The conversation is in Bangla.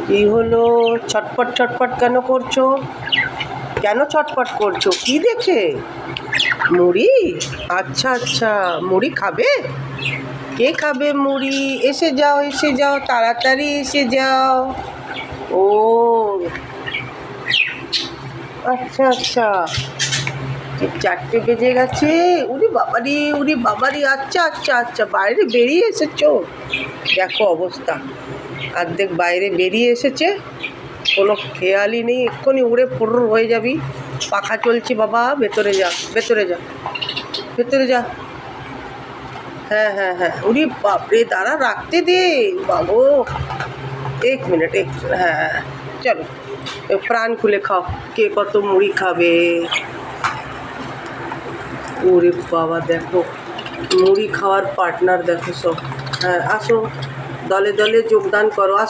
কি হলো? ছটপট ছটপট কেন করছো? কেন ছটপট করছো? কি দেখে? মুড়ি? আচ্ছা আচ্ছা, মুড়ি খাবে? কে খাবে মুড়ি? এসে যাও এসে যাও, তাড়াতাড়ি এসে যাও। ও আচ্ছা আচ্ছা, 4টে বেজে গেছে। উরি বাবারি, আচ্ছা আচ্ছা আচ্ছা, বাইরে বেরিয়ে এসেছো? দেখো অবস্থা, অর্ধেক বাইরে বেরিয়ে এসেছে, কোনো খেয়ালই নেই, এক্ষুনি উড়ে ফুর হয়ে যাবি। পাখা চলছে বাবা, ভেতরে যা ভেতরে যা ভেতরে যা। হ্যাঁ হ্যাঁ হ্যাঁ, উরি বাপরে, দাঁড়া, রাখতে দে বাবু। 1 মিনিট 1 মিনিট, হ্যাঁ হ্যাঁ, চলো প্রাণ খুলে খাও। কে কত মুড়ি খাবে? ওরে বাবা, দেখো মুড়ি খাওয়ার পার্টনার দেখো সব। হ্যাঁ আসো, দলে দলে যোগদান করো, আসো।